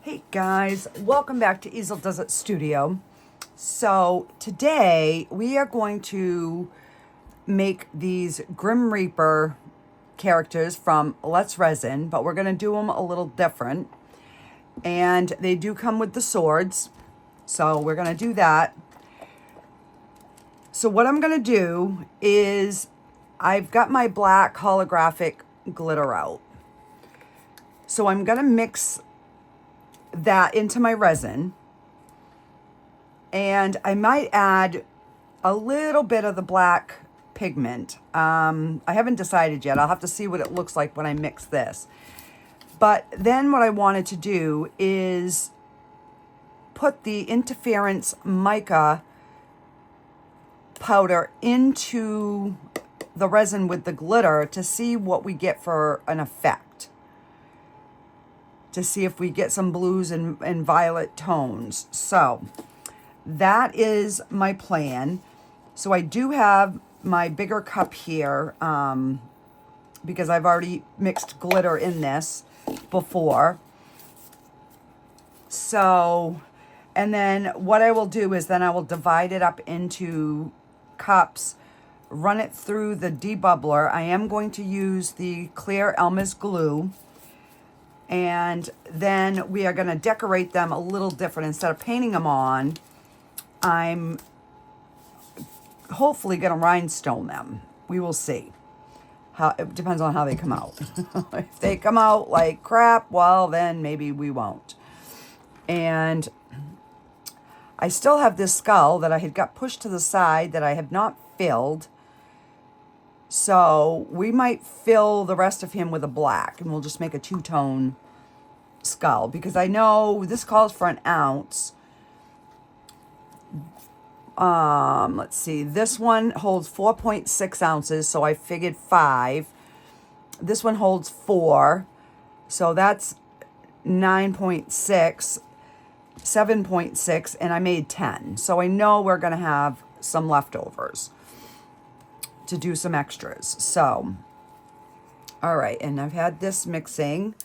Hey guys, welcome back to Easeldoesitstudio. So today we are going to make these Grim Reaper characters from Let's Resin, but we're going to do them a little different. And they do come with the swords, so we're going to do that. So what I'm going to do is I've got my black holographic glitter out. So I'm going to mix that into my resin, and I might add a little bit of the black pigment. I haven't decided yet. I'll have to see what it looks like when I mix this. But then what I wanted to do is put the interference mica powder into the resin with the glitter to see what we get for an effect, to see if we get some blues and violet tones. So that is my plan. So I do have my bigger cup here because I've already mixed glitter in this before. So, and then what I will do is then I will divide it up into cups, run it through the debubbler. I am going to use the clear Elmer's glue. And then we are going to decorate them a little different. Instead of painting them on, I'm hopefully going to rhinestone them. We will see. It depends on how they come out. If they come out like crap, well, then maybe we won't. And I still have this skull that I had got pushed to the side that I have not filled. So we might fill the rest of him with a black, and we'll just make a two-tone skull, because I know this calls for an ounce. Let's see. This one holds 4.6 ounces, so I figured 5. This one holds 4, so that's 9.6, 7.6, and I made 10. So I know we're going to have some leftovers to do some extras. So, all right, and I've had this mixing.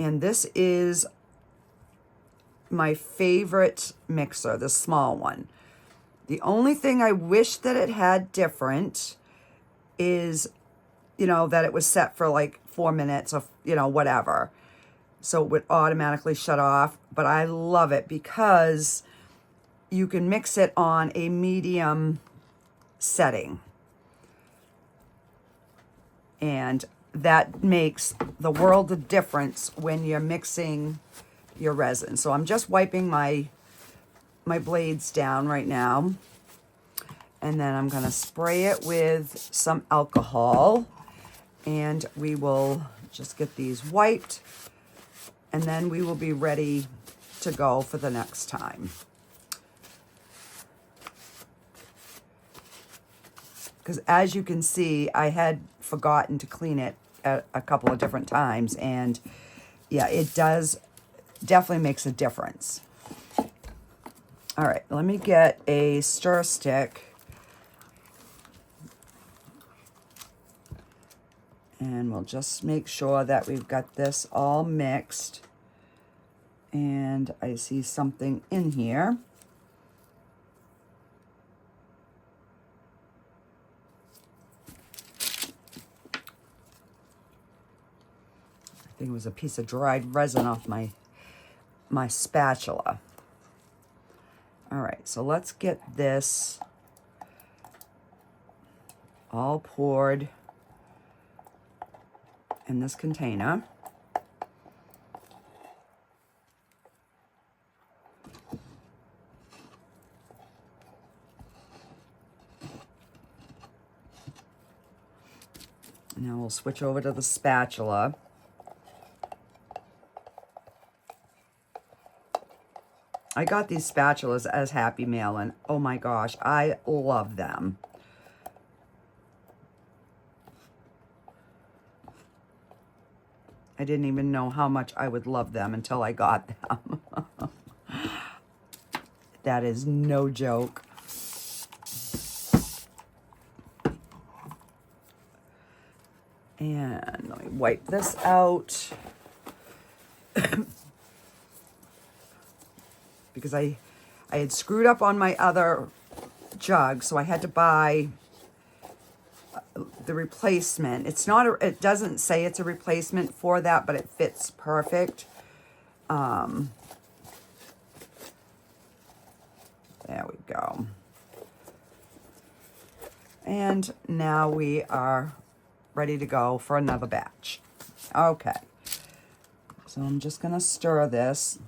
And this is my favorite mixer, the small one. The only thing I wish that it had different is, you know, that it was set for like 4 minutes of, you know, whatever. So it would automatically shut off. But I love it because you can mix it on a medium setting. And that makes the world of difference when you're mixing your resin. So I'm just wiping my blades down right now. And then I'm going to spray it with some alcohol. And we will just get these wiped. And then we will be ready to go for the next time. Because as you can see, I had forgotten to clean it a couple of different times. And yeah, it does definitely makes a difference. All right, let me get a stir stick. And we'll just make sure that we've got this all mixed. And I see something in here. I think it was a piece of dried resin off my spatula. All right, so let's get this all poured in this container. Now we'll switch over to the spatula. I got these spatulas as Happy Mail, and oh my gosh, I love them. I didn't even know how much I would love them until I got them. That is no joke. And let me wipe this out. Because I had screwed up on my other jug, so I had to buy the replacement. It's not a, it doesn't say it's a replacement for that, but it fits perfect. There we go. And now we are ready to go for another batch. Okay. So I'm just gonna stir this.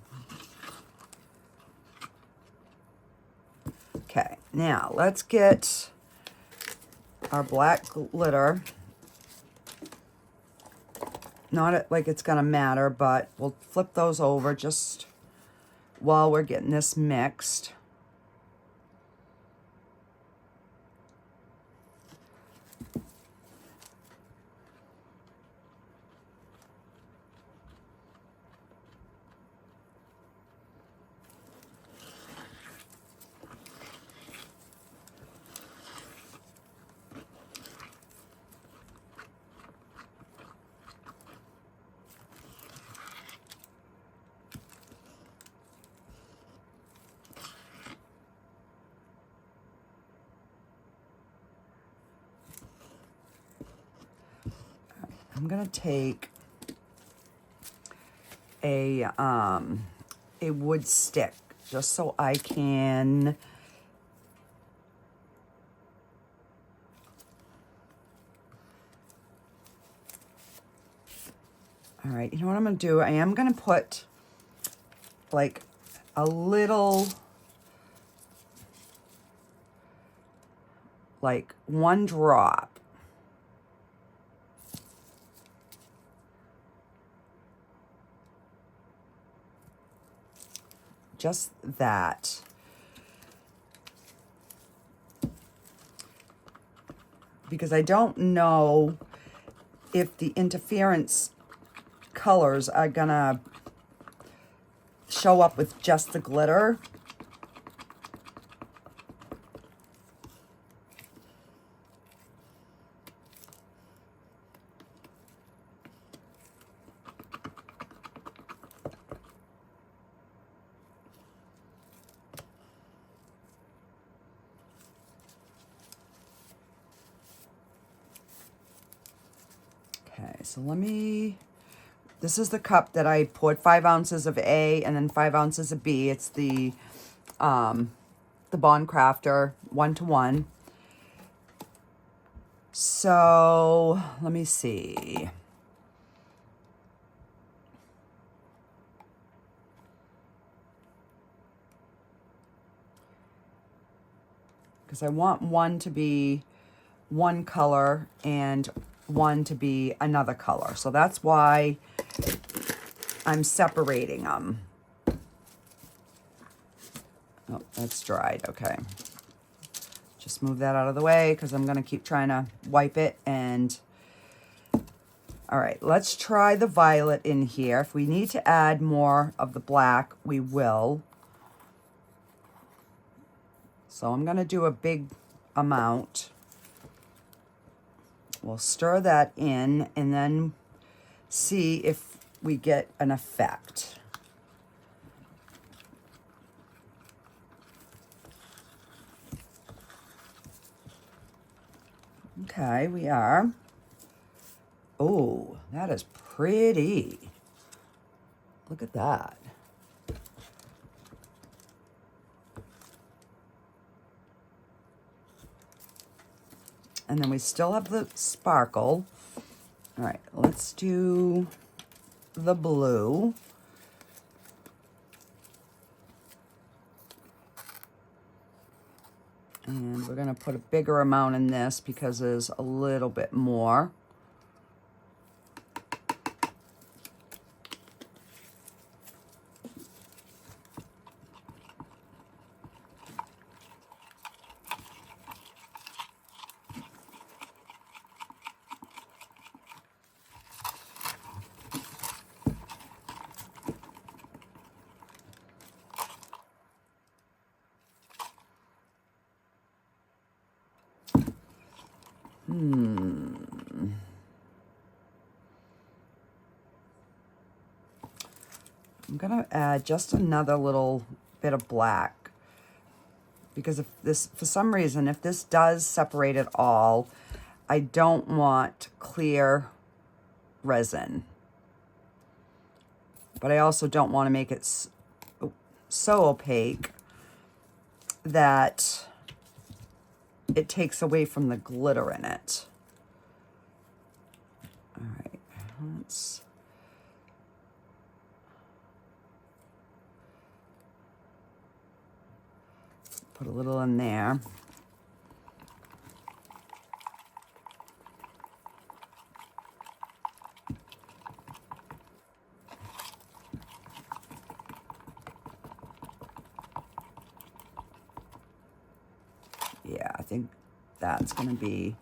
Okay, now let's get our black glitter. Not like it's gonna matter, but we'll flip those over just while we're getting this mixed. I'm gonna take a wood stick just so I can all right, you know what I'm gonna do? I am gonna put like a little, like one drop. Just that. Because I don't know if the interference colors are gonna show up with just the glitter. Okay, so let me, this is the cup that I poured 5 ounces of A and then 5 ounces of B. It's the Bond Craftor 1-to-1. So let me see. Because I want one to be one color and one to be another color. So that's why I'm separating them. Oh, that's dried. Okay. Just move that out of the way because I'm going to keep trying to wipe it. And all right, let's try the violet in here. If we need to add more of the black, we will. So I'm going to do a big amount. We'll stir that in and then see if we get an effect. Okay, we are. Oh, that is pretty. Look at that. And then we still have the sparkle. All right, let's do the blue. And we're gonna put a bigger amount in this because there's a little bit more. gonna add just another little bit of black, because if this, for some reason, if this does separate at all, I don't want clear resin. But I also don't want to make it so opaque that it takes away from the glitter in it. All right, let's put a little in there. Yeah, I think that's going to be,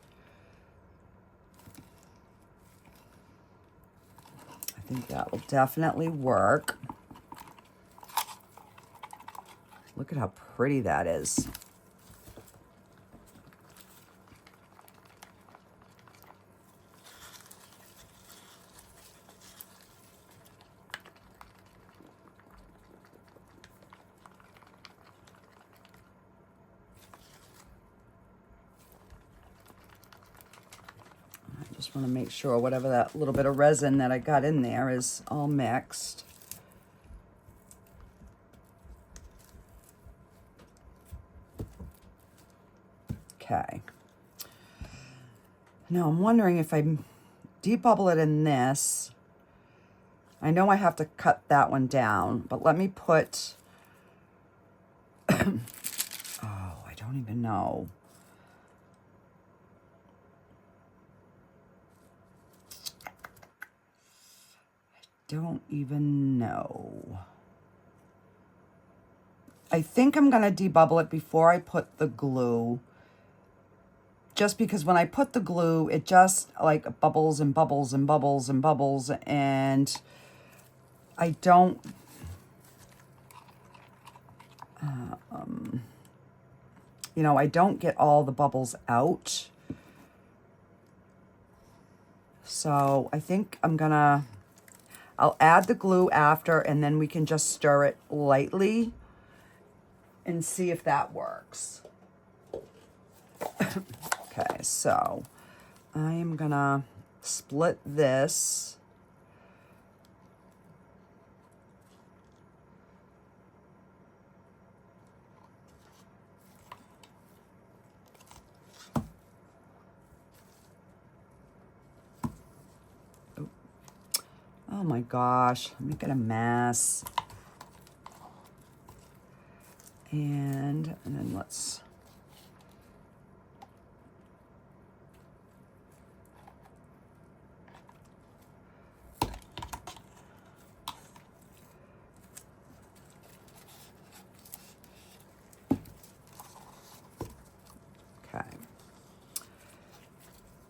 I think that will definitely work. Look at how pretty that is. Just want to make sure whatever that little bit of resin that I got in there is all mixed. Okay. Now I'm wondering if I debubble it in this. I know I have to cut that one down, but let me put, oh, I don't even know. Don't even know. I think I'm going to debubble it before I put the glue. Just because when I put the glue, it just like bubbles and bubbles and bubbles and bubbles. And I don't... you know, I don't get all the bubbles out. So I think I'm going to... I'll add the glue after, and then we can just stir it lightly and see if that works. Okay, so I am gonna split this. Oh my gosh, I'm making a mess. And then let's... Okay.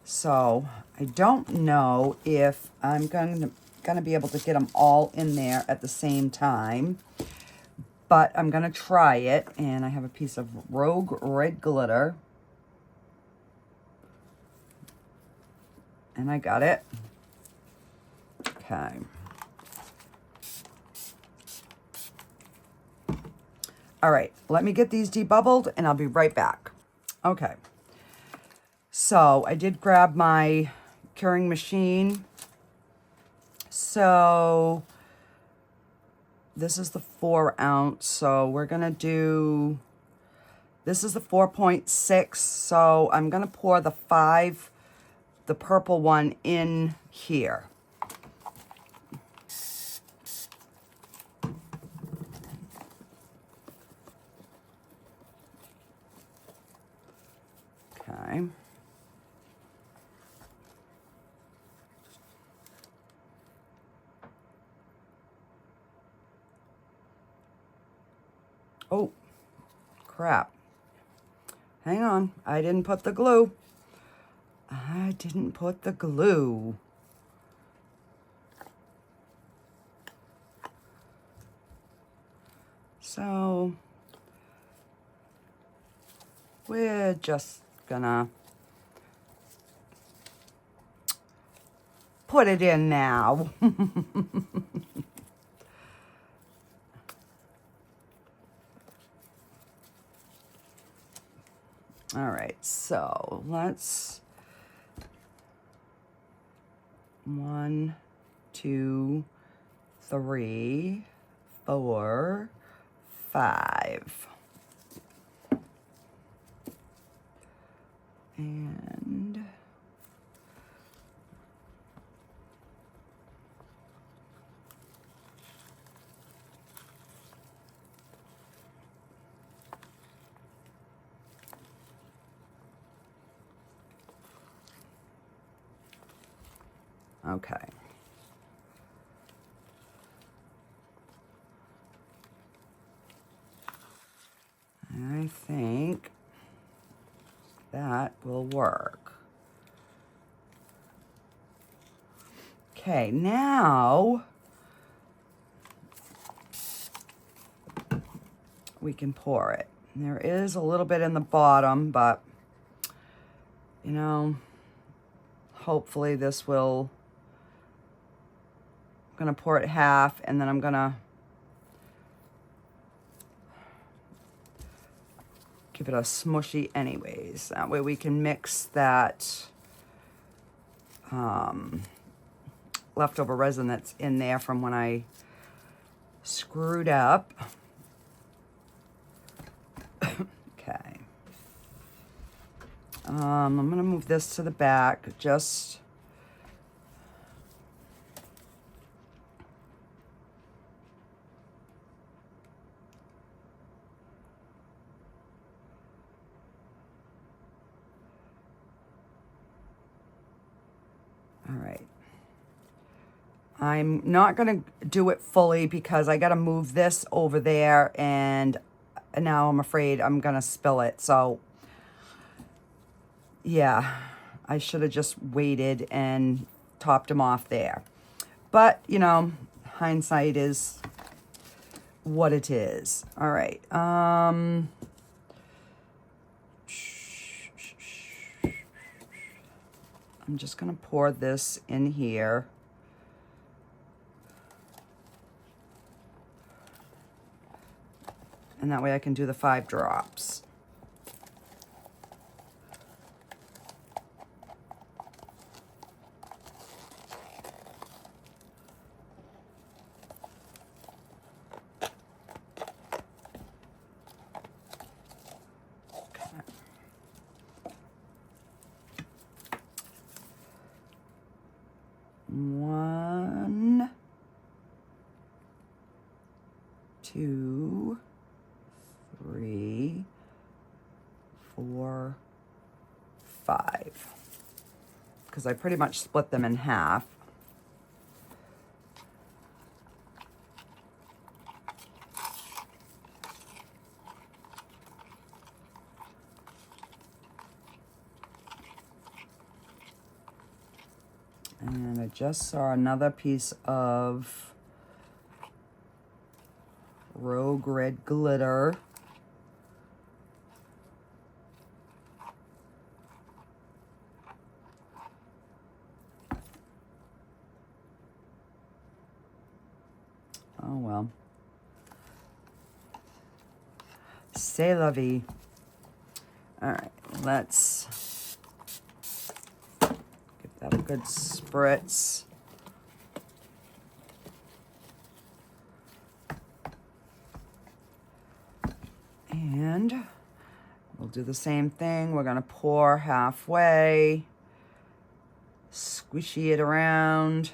So I don't know if I'm going to be able to get them all in there at the same time, but I'm going to try it. And I have a piece of Rogue Red Glitter. And I got it. Okay. All right, let me get these debubbled and I'll be right back. Okay. So I did grab my curing machine. So this is the 4 ounce. So we're going to do, this is the 4.6. So I'm going to pour the purple one in here. Okay. Oh, crap. Hang on. I didn't put the glue. I didn't put the glue. So we're just gonna put it in now. All right, so let's 1, 2, 3, 4, 5. And okay. I think that will work. Okay, now we can pour it. There is a little bit in the bottom, but you know, hopefully this will, I'm gonna pour it half and then I'm gonna give it a smushy anyways. That way we can mix that leftover resin that's in there from when I screwed up. Okay. I'm gonna move this to the back, just all right. I'm not gonna do it fully because I gotta move this over there and now I'm afraid I'm gonna spill it. So yeah, I should have just waited and topped them off there. But you know, hindsight is what it is. All right. I'm just gonna pour this in here. And that way I can do the 5 drops. One, 2, 3, 4, 5. Because I pretty much split them in half. And I just saw another piece of Rogue Red glitter. Oh well. C'est la vie. All right, let's give that a good spritz. And we'll do the same thing. We're gonna pour halfway, squishy it around.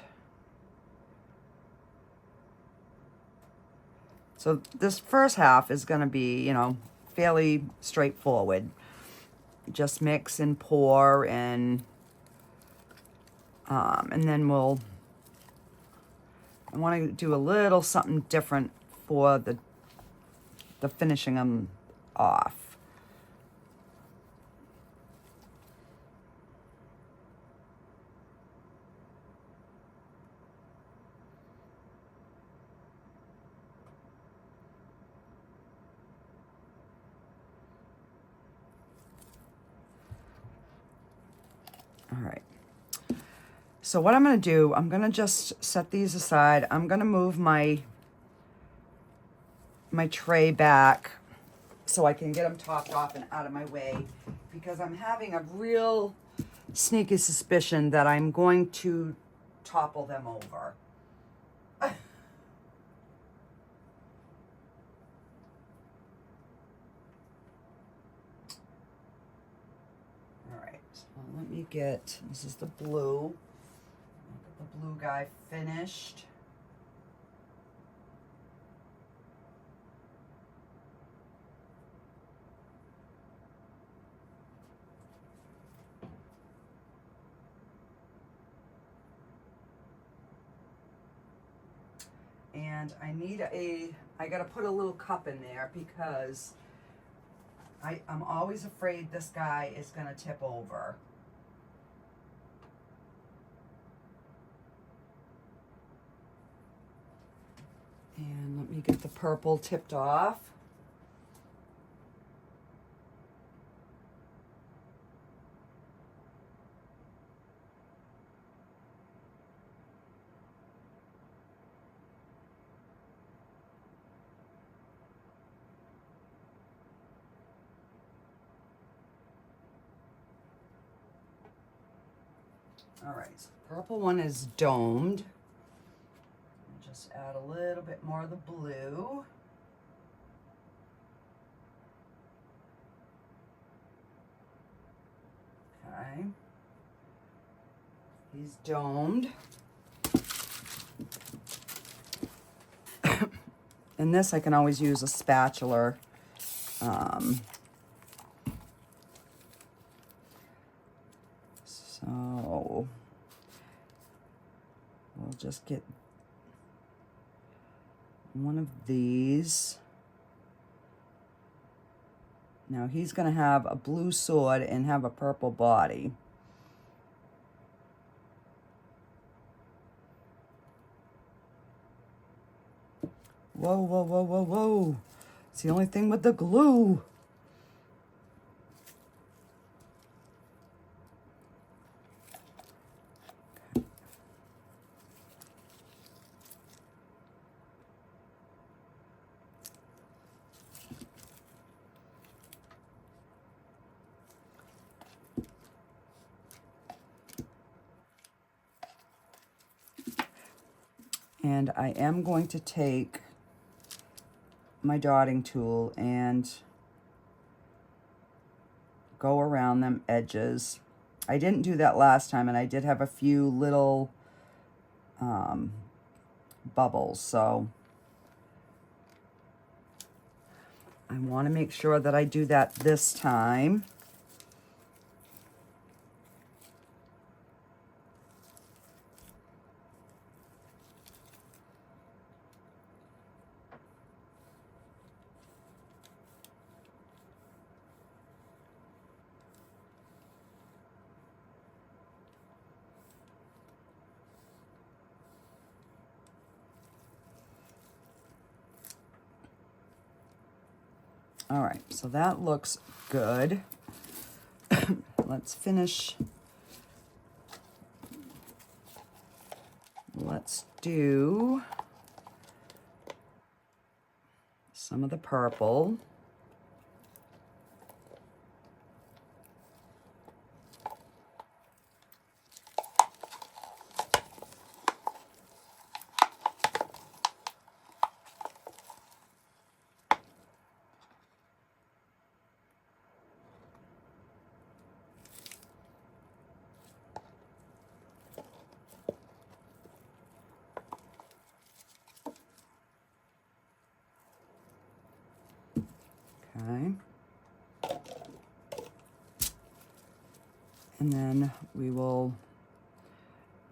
So this first half is gonna be, you know, fairly straightforward. Just mix and pour and then we'll, I wanna do a little something different for the finishing them off. All right. So what I'm going to do, I'm going to just set these aside. I'm going to move my tray back so I can get them topped off and out of my way, because I'm having a real sneaky suspicion that I'm going to topple them over. All right, so let me get, this is the blue. I'll get the blue guy finished. And I need I gotta put a little cup in there because I'm always afraid this guy is gonna tip over. And let me get the purple tipped off. All right, so the purple one is domed. Just add a little bit more of the blue. Okay. He's domed. And this I can always use a spatula. So we'll just get one of these. Now he's going to have a blue sword and have a purple body. Whoa, whoa, whoa, whoa, whoa. It's the only thing with the glue. And I am going to take my dotting tool and go around them edges. I didn't do that last time, and I did have a few little bubbles, so I want to make sure that I do that this time. All right, so that looks good. Let's finish. Let's do some of the purple. Okay. And then we will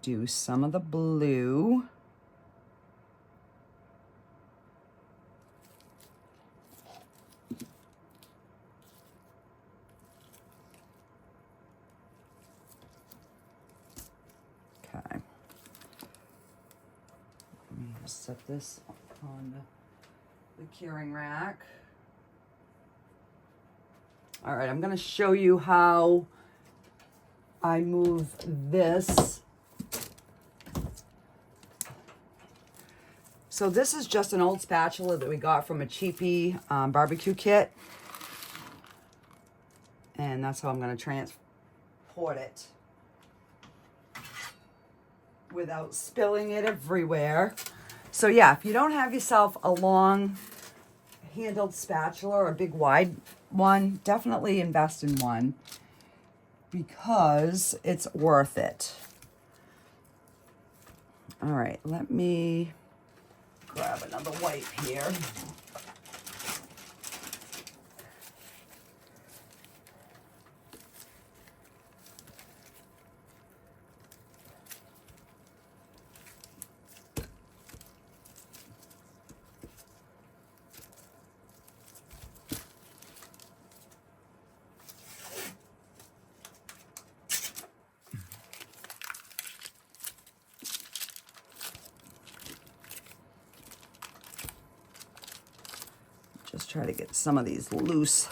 do some of the blue. Okay. Let me just set this on the curing rack. All right, I'm going to show you how I move this. So this is just an old spatula that we got from a cheapy barbecue kit. And that's how I'm going to transport it without spilling it everywhere. So yeah, if you don't have yourself a long handled spatula or a big wide one, definitely invest in one because it's worth it. All right, let me grab another wipe here. Just try to get some of these loose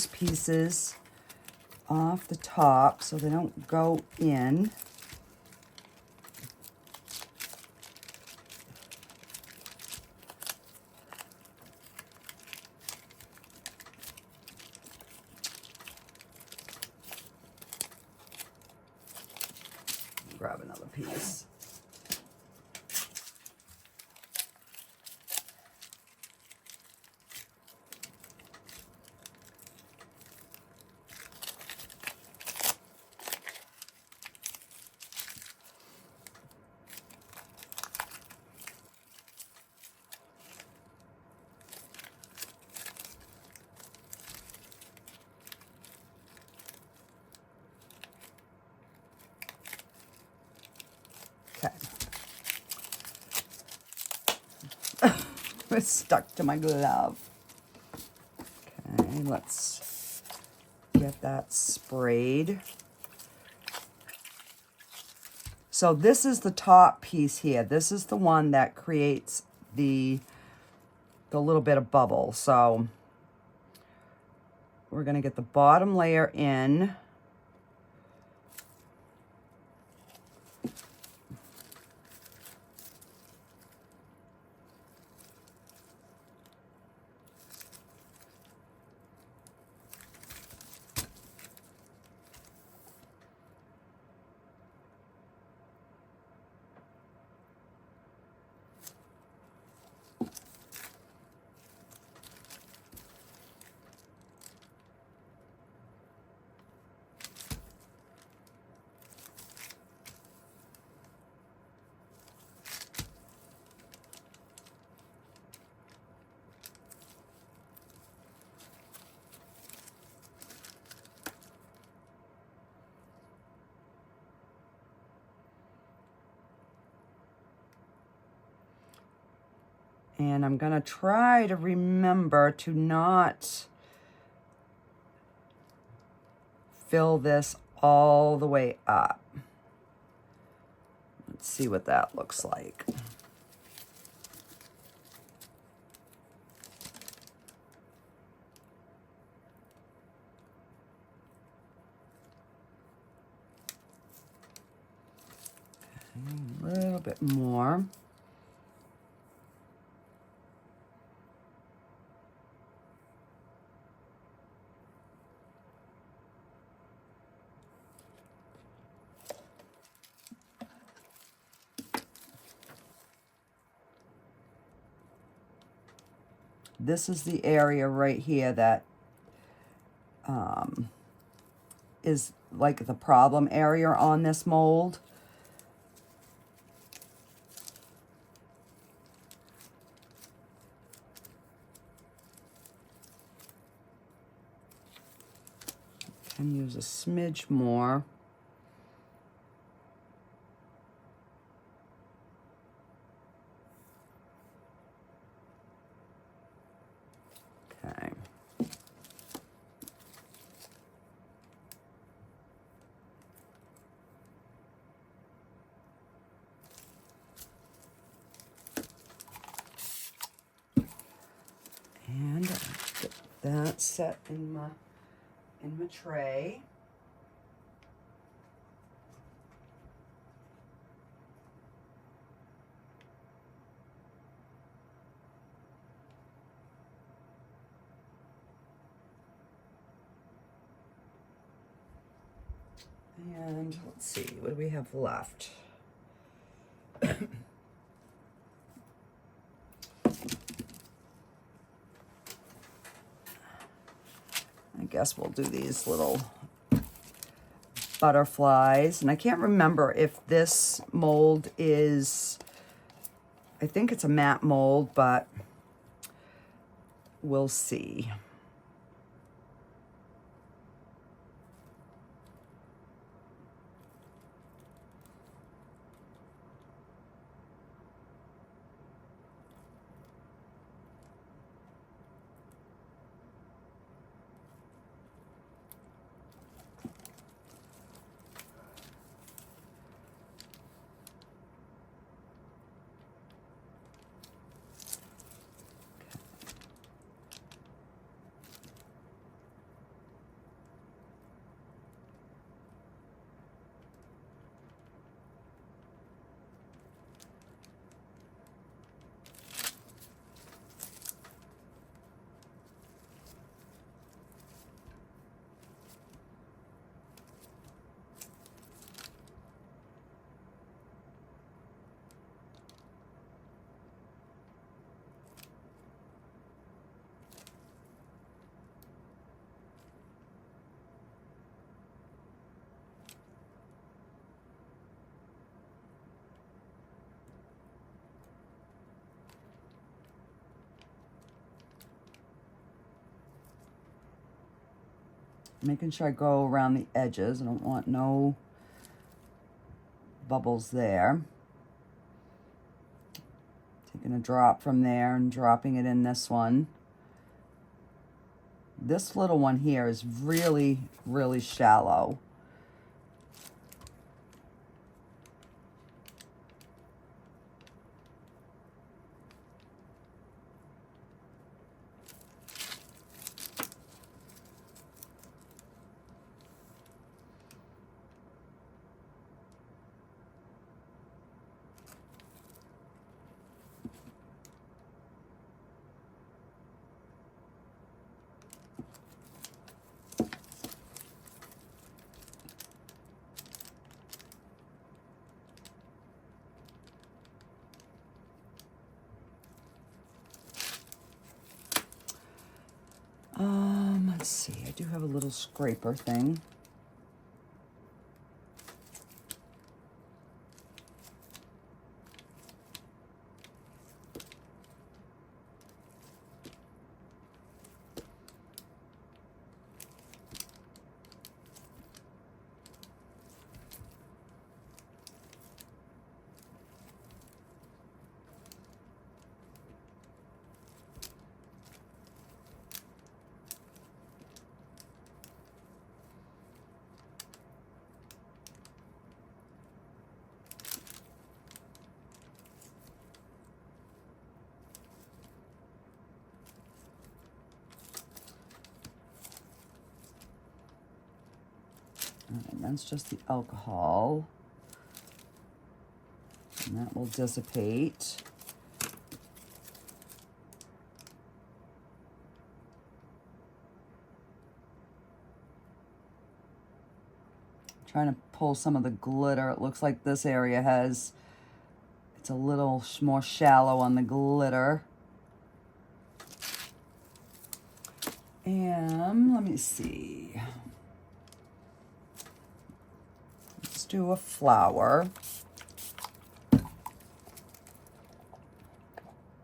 pieces off the top so they don't go in. Grab another piece. It's stuck to my glove. Okay, let's get that sprayed. So this is the top piece here. This is the one that creates the little bit of bubble. So we're going to get the bottom layer in. And I'm gonna try to remember to not fill this all the way up. Let's see what that looks like. A little bit more. This is the area right here that is like the problem area on this mold. Can use a smidge more. Okay. And get that set in my tray. And let's see, what do we have left? I guess we'll do these little butterflies. And I can't remember if this mold is, I think it's a matte mold, but we'll see. Making sure I go around the edges. I don't want no bubbles there. Taking a drop from there and dropping it in this one. This little one here is really, really shallow. Let's see, I do have a little scraper thing. And that's just the alcohol. And that will dissipate. Trying to pull some of the glitter. It looks like this area has, it's a little more shallow on the glitter. And let me see. Let's do a flower. I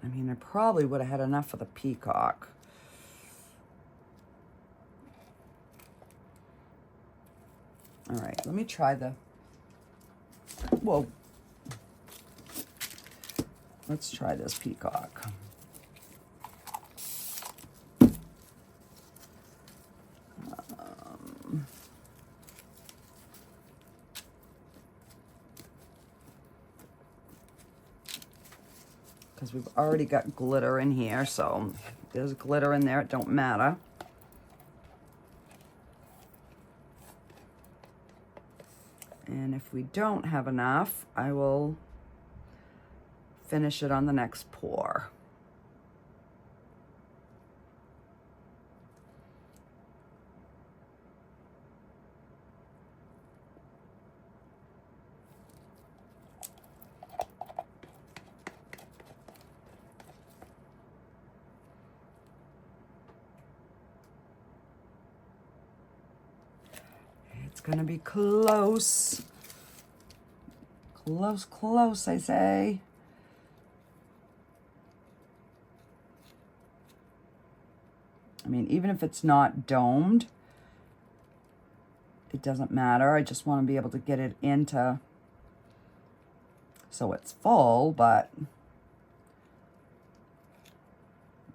mean, I probably would have had enough for the peacock. All right, let me try the, whoa. Let's try this peacock. Because we've already got glitter in here, so if there's glitter in there, it don't matter. And if we don't have enough, I will finish it on the next pour. It's gonna be close. Close, close, I say. I mean, even if it's not domed, it doesn't matter. I just want to be able to get it into so it's full, but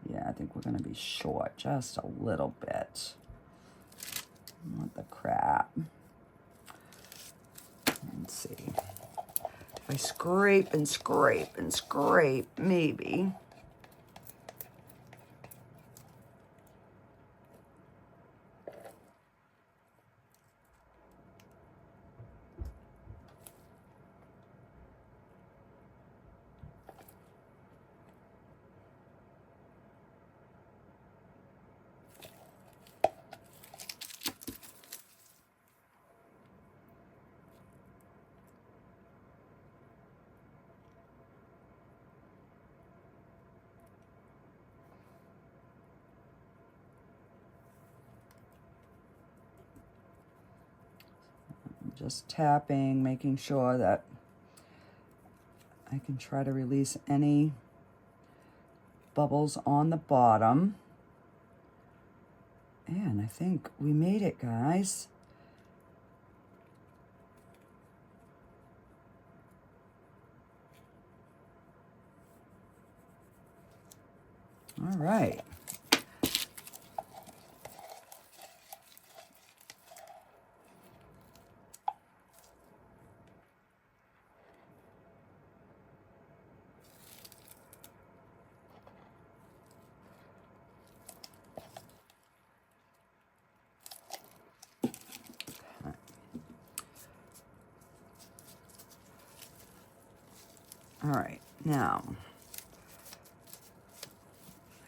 yeah, I think we're going to be short just a little bit. What the crap. Let's see. If I scrape and scrape and scrape, maybe. Just tapping, making sure that I can try to release any bubbles on the bottom. And I think we made it, guys. All right. All right, now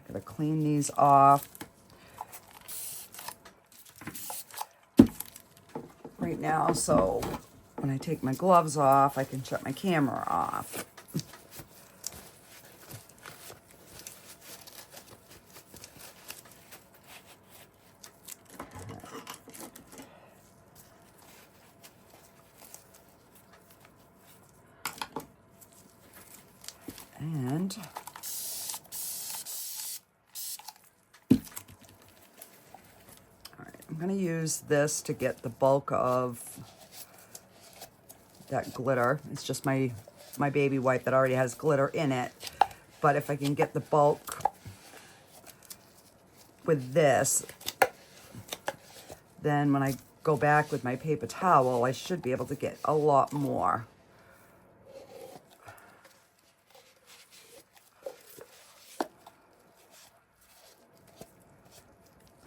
I gotta clean these off. Right now, so when I take my gloves off, I can shut my camera off. And all right, I'm going to use this to get the bulk of that glitter. It's just my baby wipe that already has glitter in it. But if I can get the bulk with this, then when I go back with my paper towel, I should be able to get a lot more.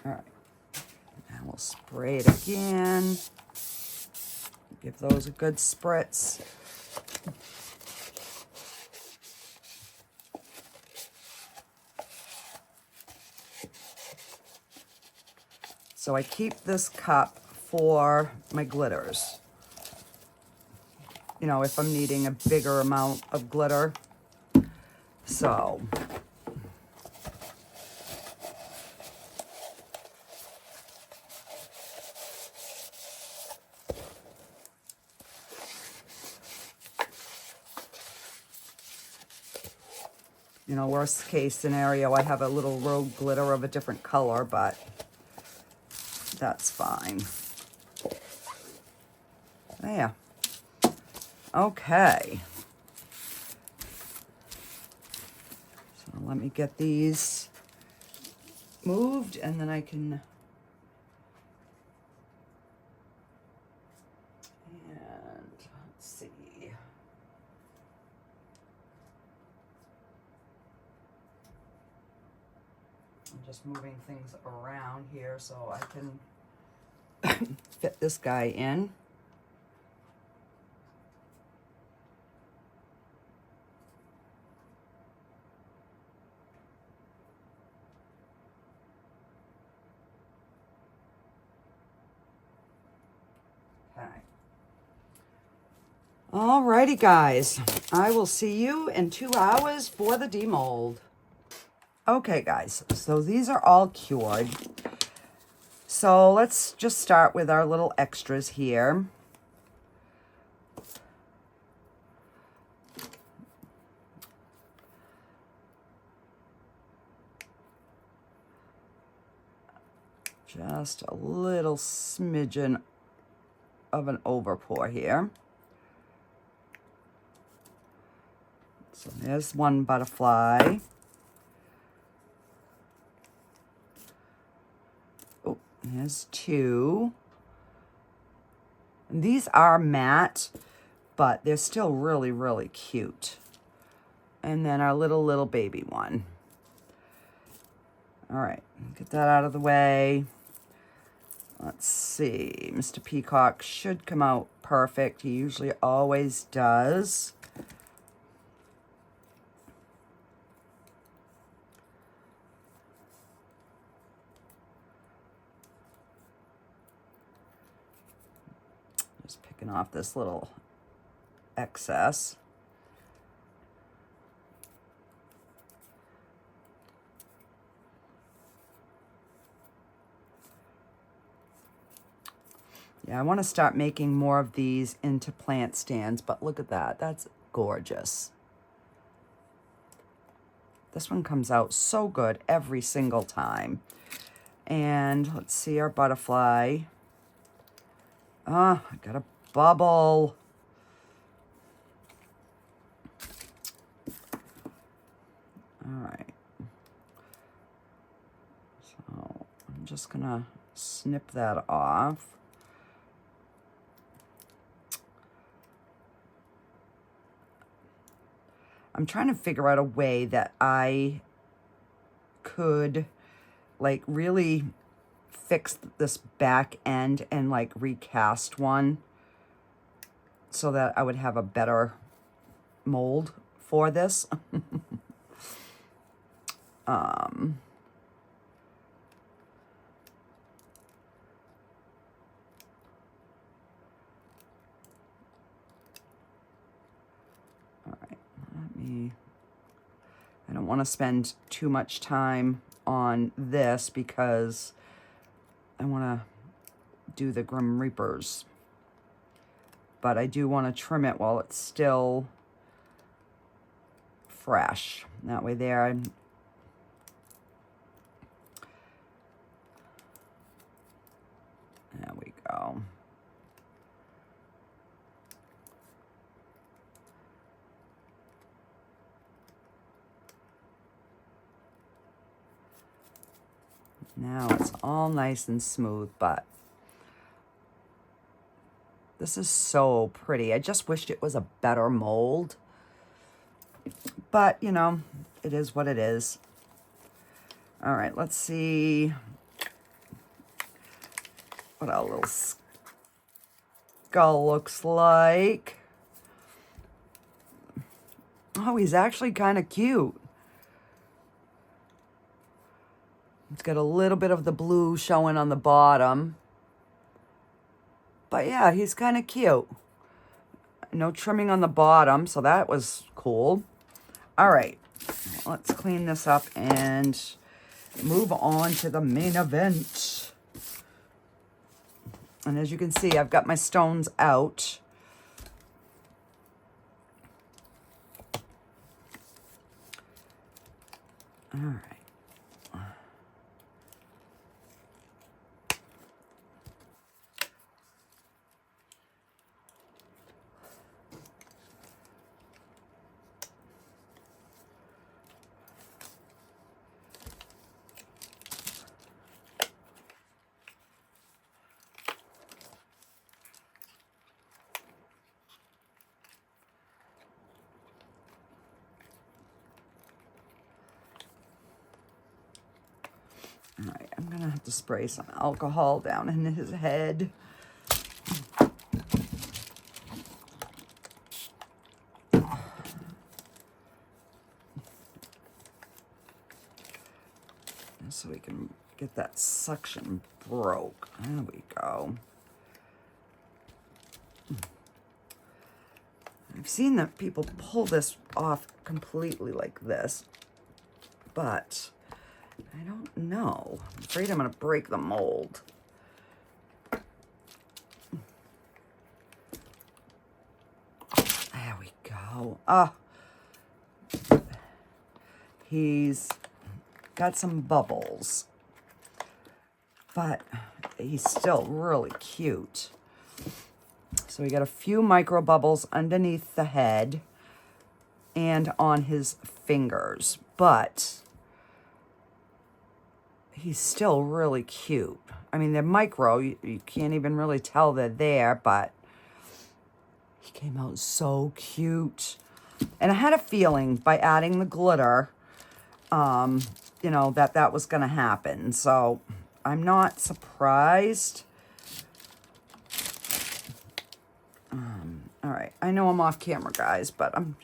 All right, now we'll spray it again. Give those a good spritz. So I keep this cup for my glitters. You know, if I'm needing a bigger amount of glitter. So you know, worst case scenario, I have a little rogue glitter of a different color, but that's fine. There. Okay. So let me get these moved, and then I can... And let's see. I'm just moving things around here so I can fit this guy in. Okay. Alrighty, guys. I will see you in 2 hours for the demold. Okay, guys, so these are all cured. So let's just start with our little extras here. Just a little smidgen of an overpour here. So there's one butterfly. Oh, there's two. And these are matte, but they're still really, really cute. And then our little baby one. All right, get that out of the way. Let's see, Mr. Peacock should come out perfect. He usually always does. Just picking off this little excess. Yeah, I want to start making more of these into plant stands, but look at that. That's gorgeous. This one comes out so good every single time. And let's see our butterfly. Ah, I got a bubble. All right. So I'm just gonna snip that off. I'm trying to figure out a way that I could like really fix this back end and like recast one so that I would have a better mold for this. I don't want to spend too much time on this because I want to do the Grim Reapers. But I do want to trim it while it's still fresh. That way there, there we go. Now it's all nice and smooth, but this is so pretty. I just wished it was a better mold. But, you know, it is what it is. All right, let's see what our little skull looks like. Oh, he's actually kind of cute. It's got a little bit of the blue showing on the bottom. But yeah, he's kind of cute. No trimming on the bottom, so that was cool. All right, let's clean this up and move on to the main event. And as you can see, I've got my stones out. All right. All right, I'm gonna have to spray some alcohol down in his head. So we can get that suction broke. There we go. I've seen that people pull this off completely like this, but I don't know. I'm afraid I'm going to break the mold. we go. Oh, he's got some bubbles, but he's still really cute. So we got a few micro bubbles underneath the head and on his fingers, but he's still really cute. I mean, they're micro. You can't even really tell they're there, but he came out so cute. And I had a feeling by adding the glitter, you know, that was going to happen. So I'm not surprised. All right. I know I'm off camera, guys, but I'm...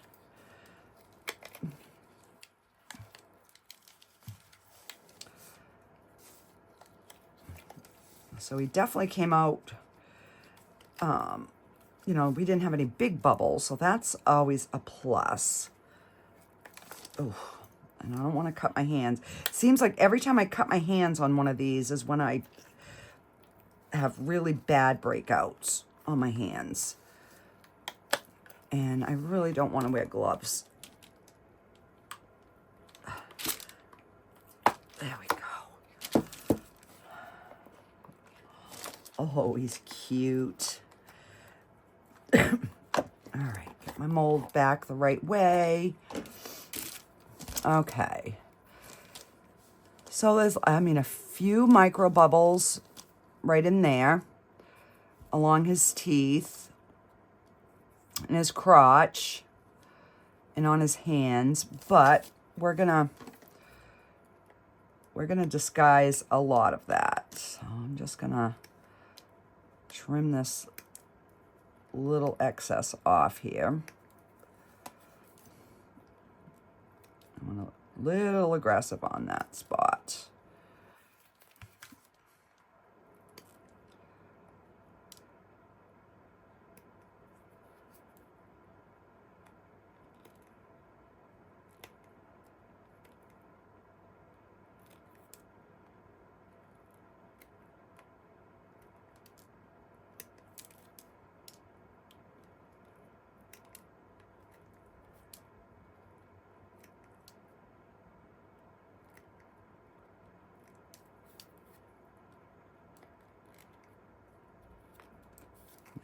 So he definitely came out, you know, we didn't have any big bubbles, so that's always a plus. Oh, and I don't want to cut my hands. It seems like every time I cut my hands on one of these is when I have really bad breakouts on my hands. And I really don't want to wear gloves. There we go. Oh, he's cute. All right, get my mold back the right way. Okay. So there's, I mean, a few micro bubbles right in there along his teeth and his crotch and on his hands, but we're gonna disguise a lot of that. So I'm just gonna trim this little excess off here. I'm a little aggressive on that spot.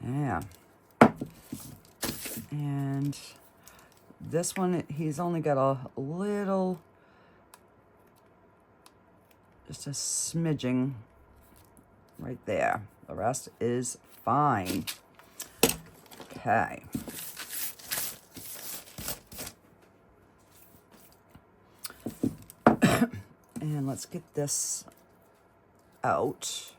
Yeah. And this one, he's only got a little, just a smidging right there. The rest is fine. Okay. And let's get this out.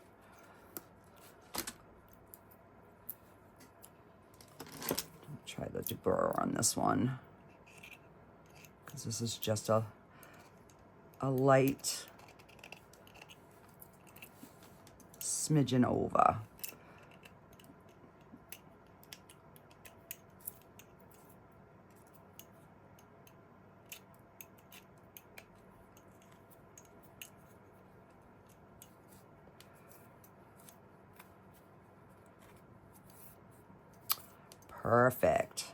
Try the deburr on this one, because this is just a light smidgen over. Perfect.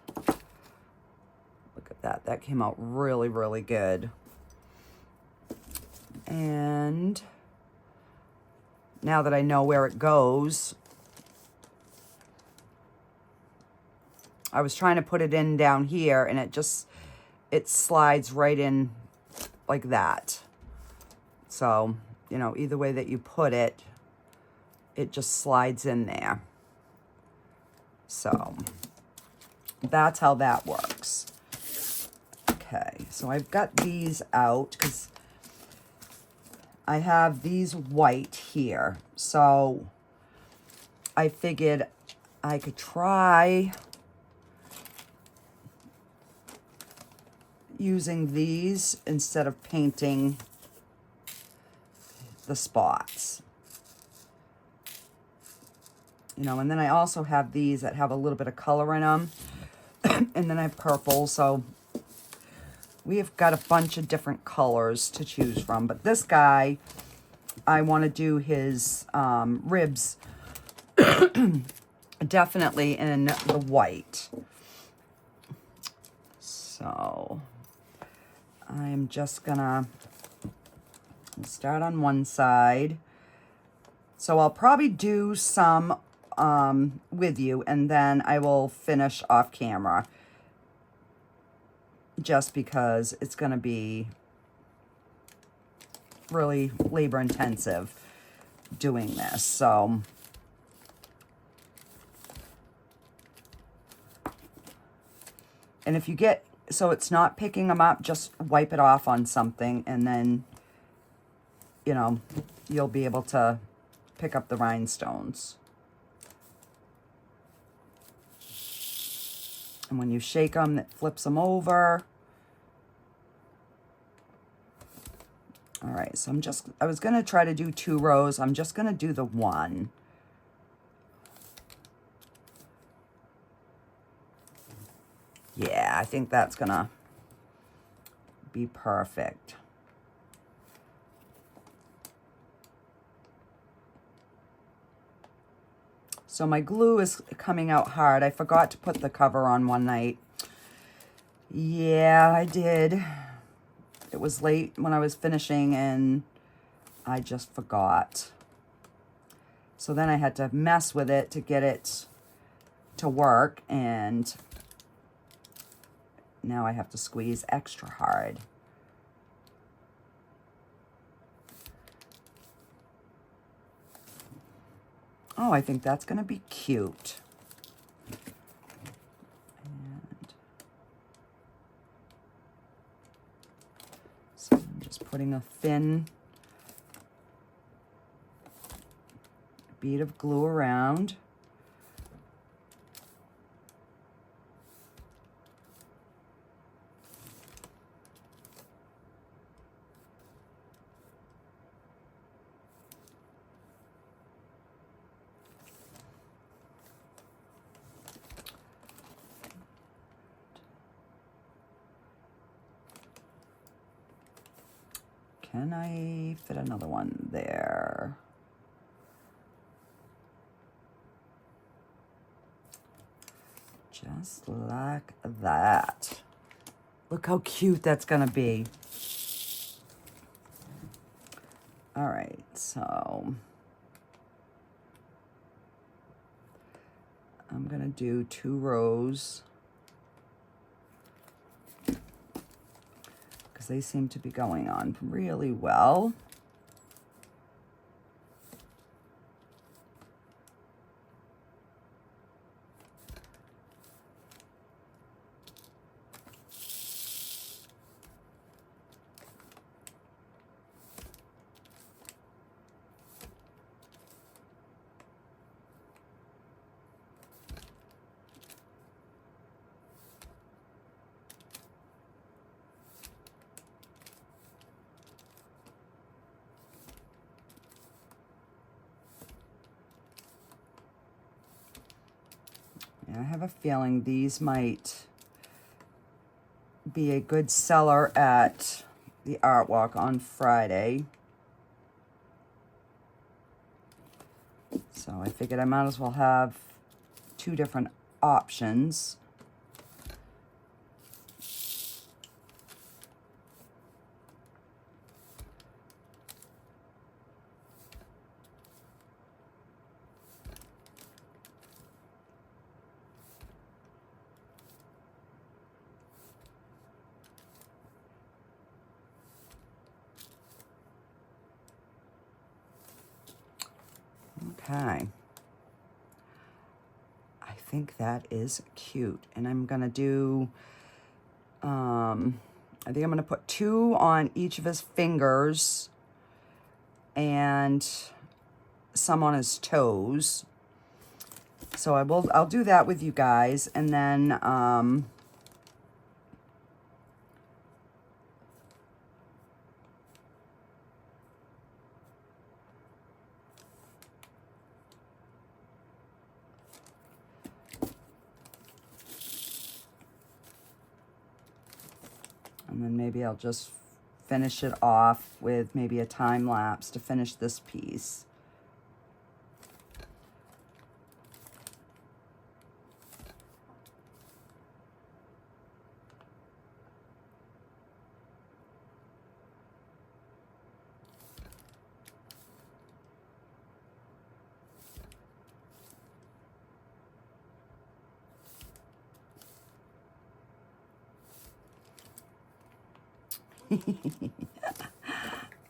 Look at that. That came out really, really good. And now that I know where it goes, I was trying to put it in down here, and it slides right in like that. So, you know, either way that you put it, it just slides in there. So that's how that works. Okay, so I've got these out because I have these white here. So I figured I could try using these instead of painting the spots. You know, and then I also have these that have a little bit of color in them. And then I have purple, so we have got a bunch of different colors to choose from. But this guy, I want to do his ribs definitely in the white. So I'm just gonna start on one side. So I'll probably do some with you, and then I will finish off camera, just because it's gonna be really labor intensive doing this. So and if you get so it's not picking them up, just wipe it off on something, and then, you know, you'll be able to pick up the rhinestones. And when you shake them, it flips them over. All right, so I was gonna try to do 2 rows. I'm just gonna do the one. Yeah, I think that's gonna be perfect. So my glue is coming out hard. I forgot to put the cover on one night. Yeah, I did. It was late when I was finishing and I just forgot. So then I had to mess with it to get it to work, and now I have to squeeze extra hard. Oh, I think that's gonna be cute. And so I'm just putting a thin bead of glue around. Can I fit another one there? Just like that. Look how cute that's gonna be. All right, so I'm gonna do 2 rows because they seem to be going on really well. I have a feeling these might be a good seller at the art walk on Friday. So I figured I might as well have 2 different options. Okay. I think that is cute. And I'm going to do, I think I'm going to put 2 on each of his fingers and some on his toes. So I'll do that with you guys. And then, maybe I'll just finish it off with maybe a time lapse to finish this piece.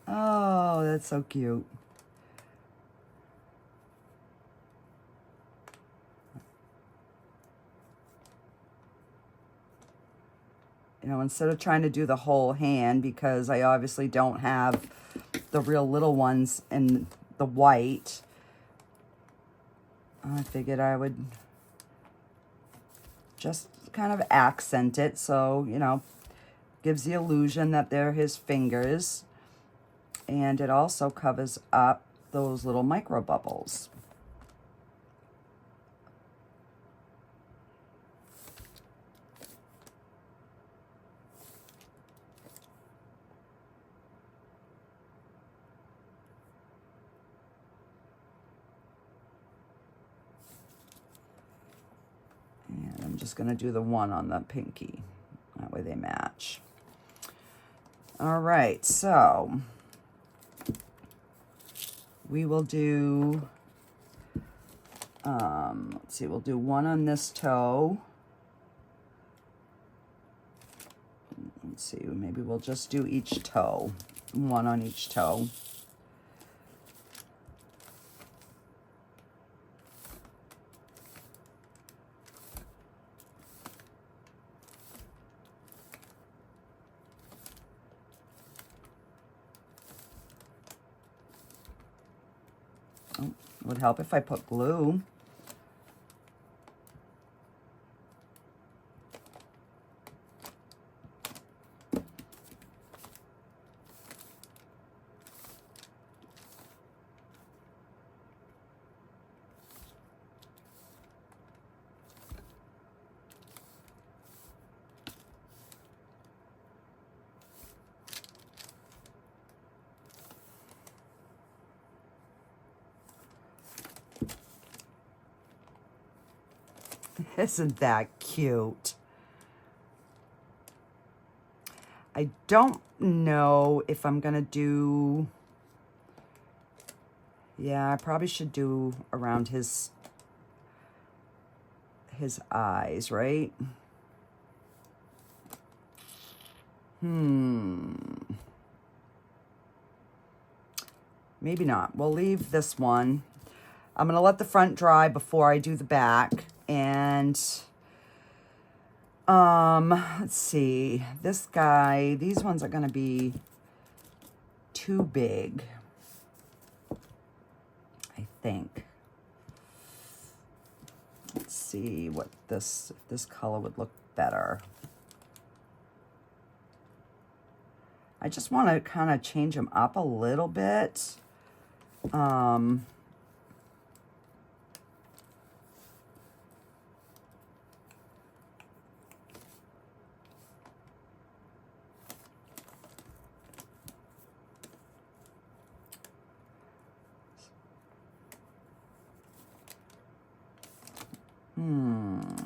Oh, that's so cute. You know, instead of trying to do the whole hand, because I obviously don't have the real little ones in the white, I figured I would just kind of accent it, so, you know, gives the illusion that they're his fingers, and it also covers up those little micro bubbles. And I'm just gonna do the one on the pinky. That way they match. All right, so we will do, let's see, we'll do one on this toe. Let's see, maybe we'll just do each toe, one on each toe. Oh, would help if I put glue. Isn't that cute? I don't know if I'm gonna do, yeah, I probably should do around his eyes, right? Maybe not. We'll leave this one. I'm gonna let the front dry before I do the back. And let's see, this guy, these ones are gonna be too big, I think. Let's see what this color would look better. I just want to kind of change them up a little bit.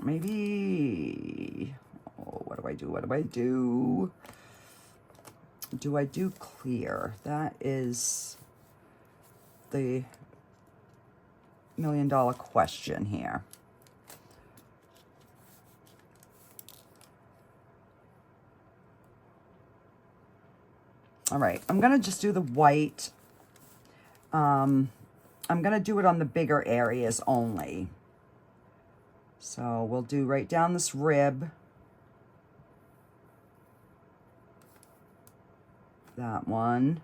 Maybe, oh, what do I do? What do I do? Do I do clear? That is the million-dollar question here. All right, I'm gonna just do the white. I'm gonna do it on the bigger areas only. So we'll do right down this rib. That one.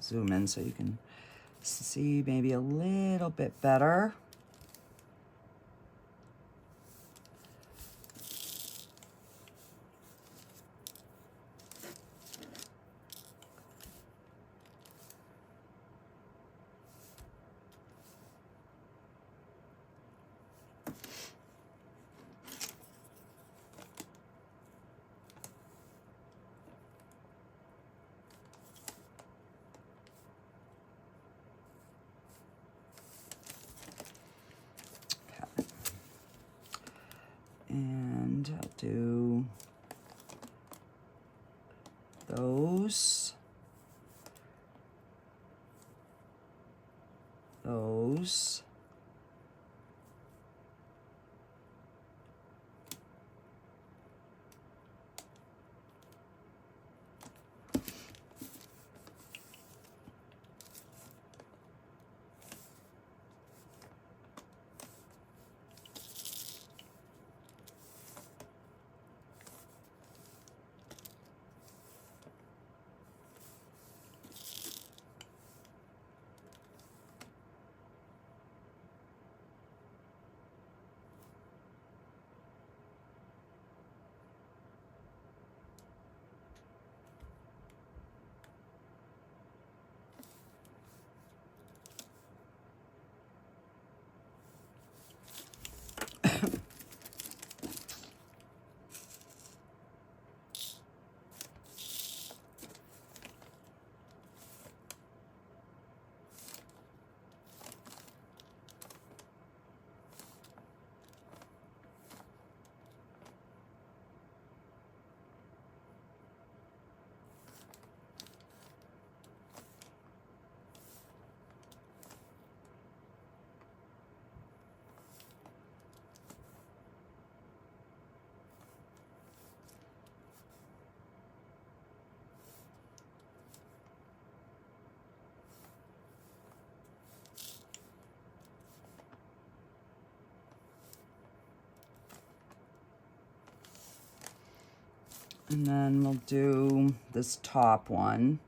Zoom in so you can see maybe a little bit better. And I'll do those. Those. And then we'll do this top one.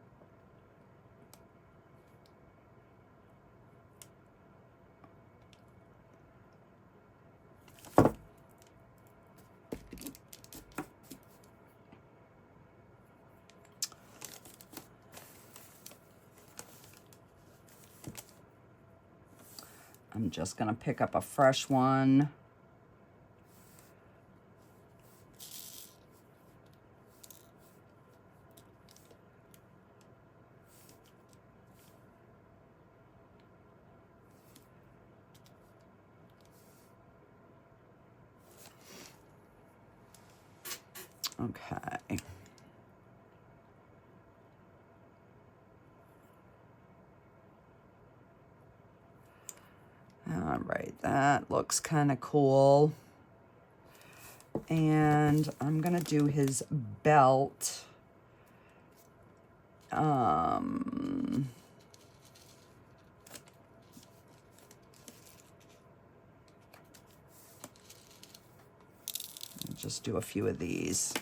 I'm just gonna pick up a fresh one. Okay. All right, that looks kind of cool. And I'm gonna do his belt. Just do a few of these.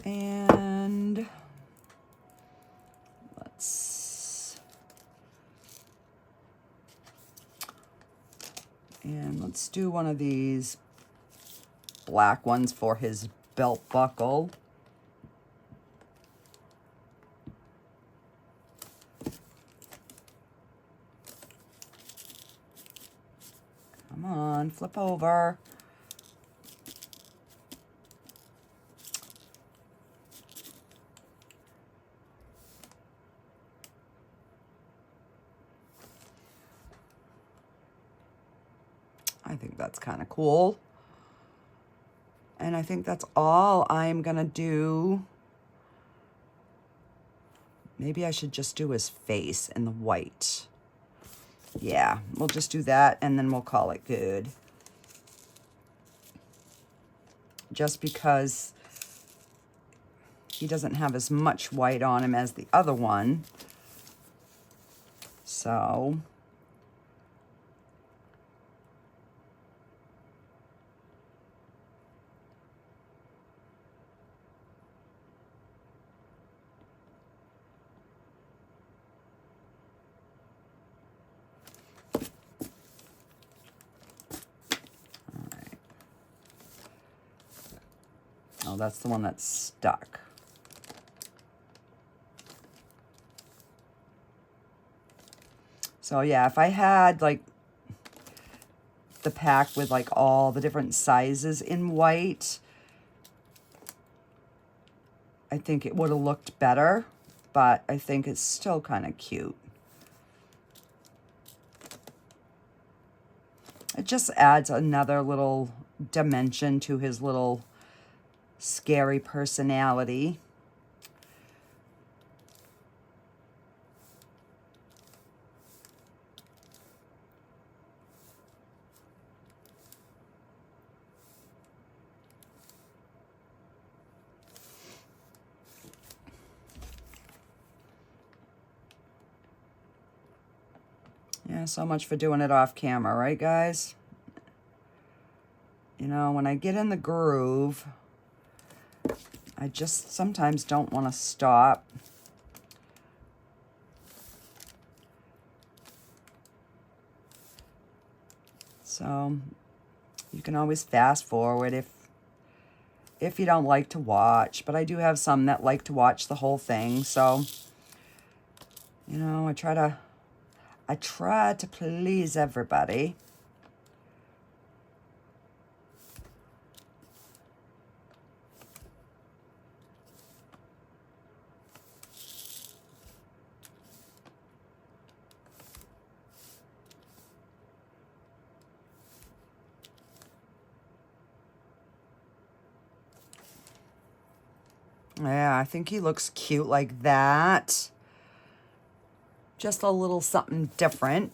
And let's do one of these black ones for his belt buckle. Come on, flip over. I think that's kind of cool. And I think that's all I'm gonna do. Maybe I should just do his face in the white. Yeah, we'll just do that and then we'll call it good. Just because he doesn't have as much white on him as the other one. So that's the one that's stuck. So yeah, if I had like the pack with like all the different sizes in white, I think it would have looked better, but I think it's still kind of cute. It just adds another little dimension to his little scary personality. Yeah, so much for doing it off camera, right, guys? You know, when I get in the groove, I just sometimes don't want to stop. So you can always fast forward if you don't like to watch, but I do have some that like to watch the whole thing. So, you know, I try to please everybody. Yeah, I think he looks cute like that. Just a little something different.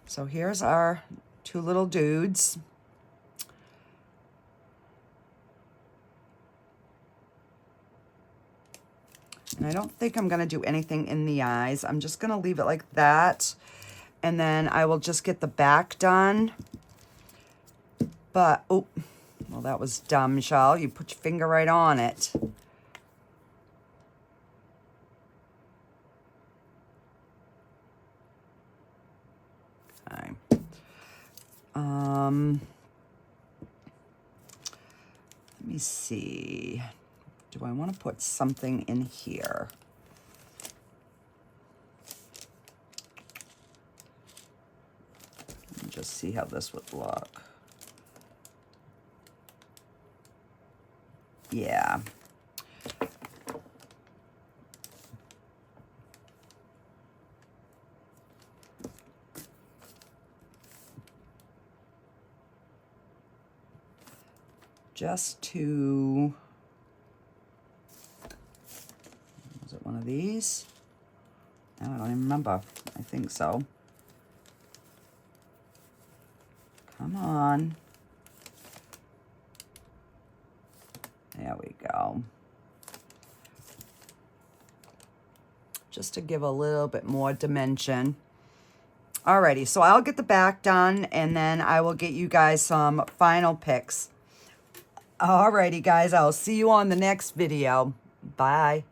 So here's our two little dudes. And I don't think I'm going to do anything in the eyes. I'm just going to leave it like that. And then I will just get the back done. But, oh, well, that was dumb, Michelle. You put your finger right on it. Okay. Let me see. Do I want to put something in here? Let me just see how this would look. Yeah. Just to, was it one of these? I don't even remember. I think so. Come on. There we go. Just to give a little bit more dimension. Alrighty, so I'll get the back done and then I will get you guys some final pics. Alrighty, guys, I'll see you on the next video. Bye.